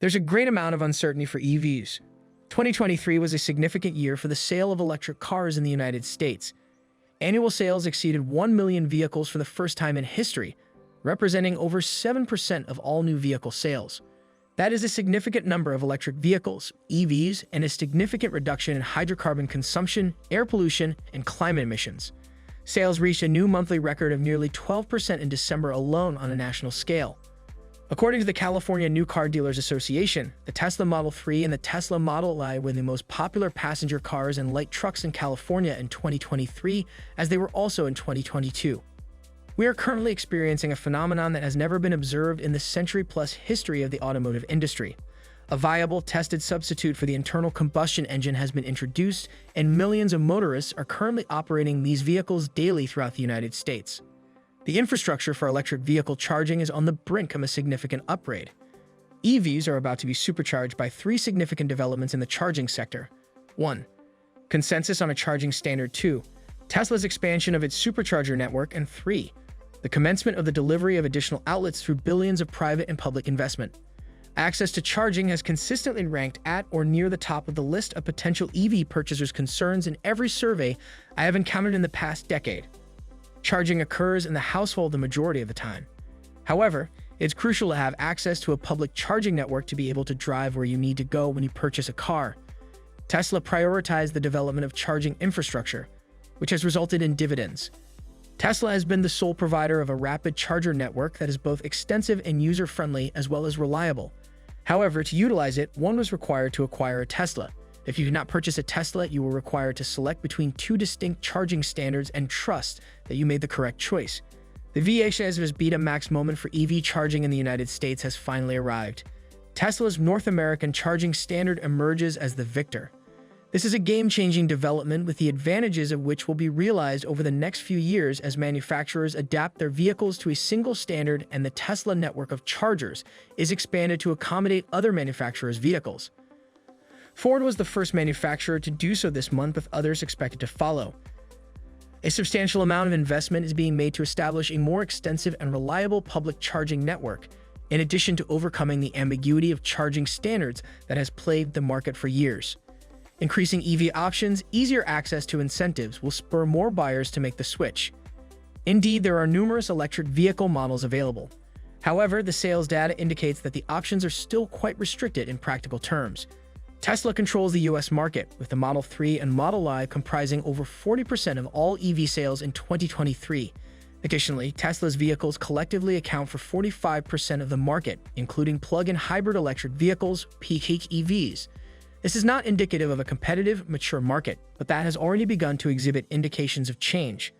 There's a great amount of uncertainty for EVs. 2023 was a significant year for the sale of electric cars in the United States. Annual sales exceeded 1 million vehicles for the first time in history, representing over 7% of all new vehicle sales. That is a significant number of electric vehicles, EVs, and a significant reduction in hydrocarbon consumption, air pollution, and climate emissions. Sales reached a new monthly record of nearly 12% in December alone on a national scale. According to the California New Car Dealers Association, the Tesla Model 3 and the Tesla Model Y were the most popular passenger cars and light trucks in California in 2023, as they were also in 2022. We are currently experiencing a phenomenon that has never been observed in the century-plus history of the automotive industry. A viable, tested substitute for the internal combustion engine has been introduced, and millions of motorists are currently operating these vehicles daily throughout the United States. The infrastructure for electric vehicle charging is on the brink of a significant upgrade. EVs are about to be supercharged by three significant developments in the charging sector. 1. Consensus on a charging standard. 2. Tesla's expansion of its supercharger network. And 3. The commencement of the delivery of additional outlets through billions of private and public investment. Access to charging has consistently ranked at or near the top of the list of potential EV purchasers' concerns in every survey I have encountered in the past decade. Charging occurs in the household the majority of the time. However, it's crucial to have access to a public charging network to be able to drive where you need to go when you purchase a car. Tesla prioritized the development of charging infrastructure, which has resulted in dividends. Tesla has been the sole provider of a rapid charger network that is both extensive and user-friendly as well as reliable. However, to utilize it, one was required to acquire a Tesla. If you cannot purchase a Tesla, you were required to select between two distinct charging standards and trust that you made the correct choice. The VHS's Beta Max moment for EV charging in the United States has finally arrived. Tesla's North American charging standard emerges as the victor. This is a game-changing development with the advantages of which will be realized over the next few years as manufacturers adapt their vehicles to a single standard and the Tesla network of chargers is expanded to accommodate other manufacturers' vehicles. Ford was the first manufacturer to do so this month, with others expected to follow. A substantial amount of investment is being made to establish a more extensive and reliable public charging network, in addition to overcoming the ambiguity of charging standards that has plagued the market for years. Increasing EV options, easier access to incentives will spur more buyers to make the switch. Indeed, there are numerous electric vehicle models available. However, the sales data indicates that the options are still quite restricted in practical terms. Tesla controls the US market, with the Model 3 and Model Y comprising over 40% of all EV sales in 2023. Additionally, Tesla's vehicles collectively account for 45% of the market, including plug-in hybrid electric vehicles, peak EVs. This is not indicative of a competitive, mature market, but that has already begun to exhibit indications of change.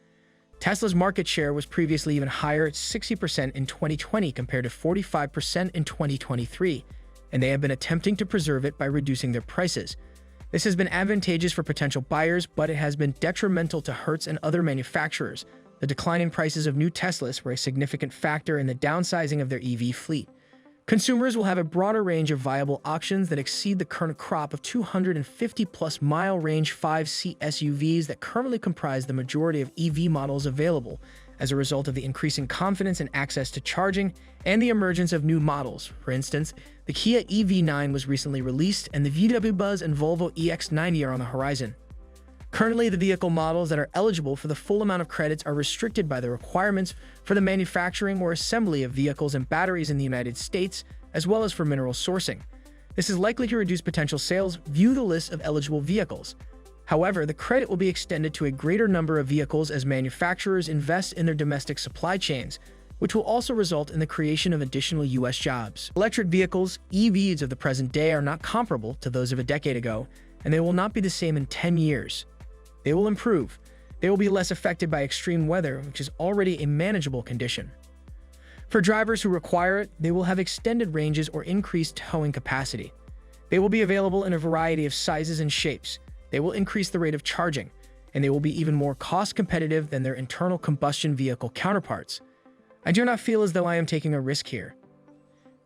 Tesla's market share was previously even higher at 60% in 2020 compared to 45% in 2023, and they have been attempting to preserve it by reducing their prices. This has been advantageous for potential buyers, but it has been detrimental to Hertz and other manufacturers. The declining prices of new Teslas were a significant factor in the downsizing of their EV fleet. Consumers will have a broader range of viable options that exceed the current crop of 250-plus mile-range 5-seat SUVs that currently comprise the majority of EV models available, as a result of the increasing confidence and access to charging and the emergence of new models. For instance, the Kia EV9 was recently released, and the VW Buzz and Volvo EX90 are on the horizon. Currently, the vehicle models that are eligible for the full amount of credits are restricted by the requirements for the manufacturing or assembly of vehicles and batteries in the United States, as well as for mineral sourcing. This is likely to reduce potential sales. View the list of eligible vehicles. However, the credit will be extended to a greater number of vehicles as manufacturers invest in their domestic supply chains, which will also result in the creation of additional U.S. jobs. Electric vehicles, EVs of the present day, are not comparable to those of a decade ago, and they will not be the same in 10 years. They will improve. They will be less affected by extreme weather, which is already a manageable condition. For drivers who require it, they will have extended ranges or increased towing capacity. They will be available in a variety of sizes and shapes. They will increase the rate of charging, and they will be even more cost-competitive than their internal combustion vehicle counterparts. I do not feel as though I am taking a risk here.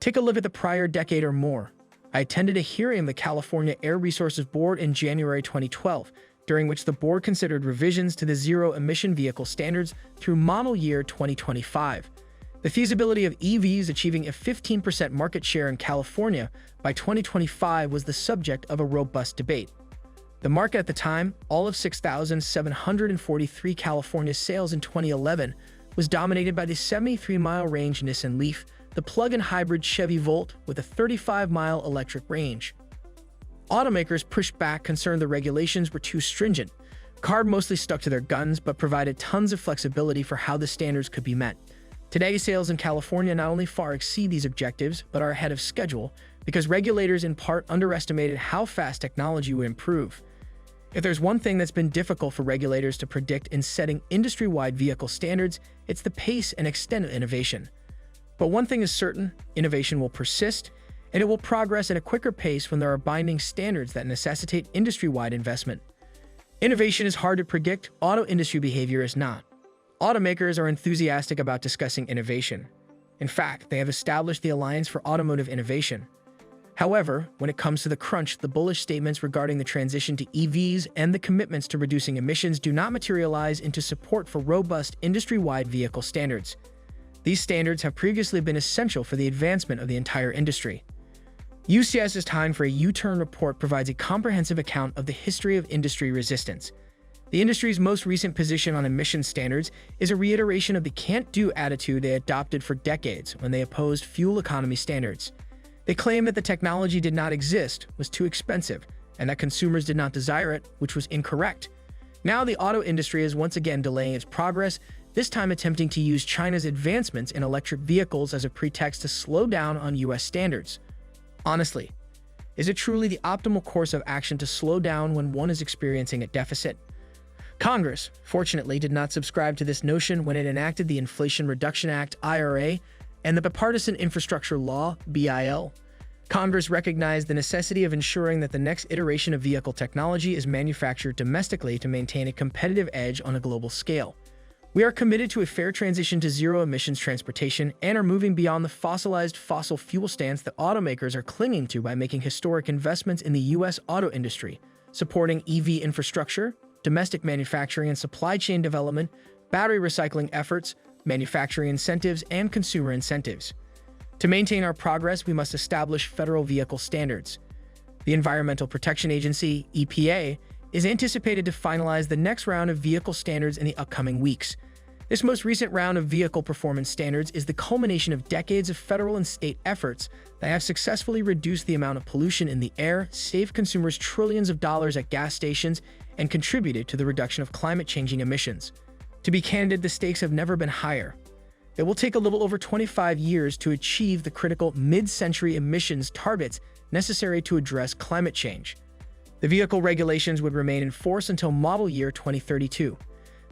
Take a look at the prior decade or more. I attended a hearing of the California Air Resources Board in January 2012, during which the board considered revisions to the zero-emission vehicle standards through model year 2025. The feasibility of EVs achieving a 15% market share in California by 2025 was the subject of a robust debate. The market at the time, all of 6,743 California sales in 2011, was dominated by the 73-mile range Nissan Leaf, the plug-in hybrid Chevy Volt with a 35-mile electric range. Automakers pushed back, concerned the regulations were too stringent. CARB mostly stuck to their guns but provided tons of flexibility for how the standards could be met. Today, sales in California not only far exceed these objectives, but are ahead of schedule because regulators in part underestimated how fast technology would improve. If there's one thing that's been difficult for regulators to predict in setting industry-wide vehicle standards, it's the pace and extent of innovation. But one thing is certain, innovation will persist, and it will progress at a quicker pace when there are binding standards that necessitate industry-wide investment. Innovation is hard to predict, auto industry behavior is not. Automakers are enthusiastic about discussing innovation. In fact, they have established the Alliance for Automotive Innovation. However, when it comes to the crunch, the bullish statements regarding the transition to EVs and the commitments to reducing emissions do not materialize into support for robust industry-wide vehicle standards. These standards have previously been essential for the advancement of the entire industry. UCS's Time for a U-Turn report provides a comprehensive account of the history of industry resistance. The industry's most recent position on emission standards is a reiteration of the can't-do attitude they adopted for decades when they opposed fuel economy standards. They claimed that the technology did not exist, was too expensive, and that consumers did not desire it, which was incorrect. Now the auto industry is once again delaying its progress, this time attempting to use China's advancements in electric vehicles as a pretext to slow down on US standards. Honestly, is it truly the optimal course of action to slow down when one is experiencing a deficit? Congress, fortunately, did not subscribe to this notion when it enacted the Inflation Reduction Act (IRA) and the Bipartisan Infrastructure Law (BIL). Congress recognized the necessity of ensuring that the next iteration of vehicle technology is manufactured domestically to maintain a competitive edge on a global scale. We are committed to a fair transition to zero-emissions transportation and are moving beyond the fossilized fossil fuel stance that automakers are clinging to by making historic investments in the U.S. auto industry, supporting EV infrastructure, domestic manufacturing and supply chain development, battery recycling efforts, manufacturing incentives, and consumer incentives. To maintain our progress, we must establish federal vehicle standards. The Environmental Protection Agency, EPA, is anticipated to finalize the next round of vehicle standards in the upcoming weeks. This most recent round of vehicle performance standards is the culmination of decades of federal and state efforts that have successfully reduced the amount of pollution in the air, saved consumers trillions of dollars at gas stations, and contributed to the reduction of climate-changing emissions. To be candid, the stakes have never been higher. It will take a little over 25 years to achieve the critical mid-century emissions targets necessary to address climate change. The vehicle regulations would remain in force until model year 2032.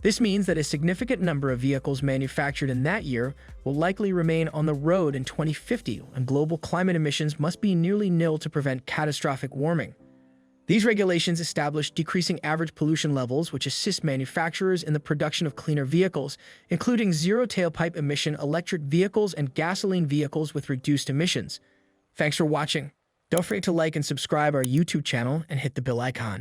This means that a significant number of vehicles manufactured in that year will likely remain on the road in 2050, and global climate emissions must be nearly nil to prevent catastrophic warming. These regulations establish decreasing average pollution levels, which assist manufacturers in the production of cleaner vehicles, including zero tailpipe emission electric vehicles and gasoline vehicles with reduced emissions. Thanks for watching. Don't forget to like and subscribe our YouTube channel and hit the bell icon.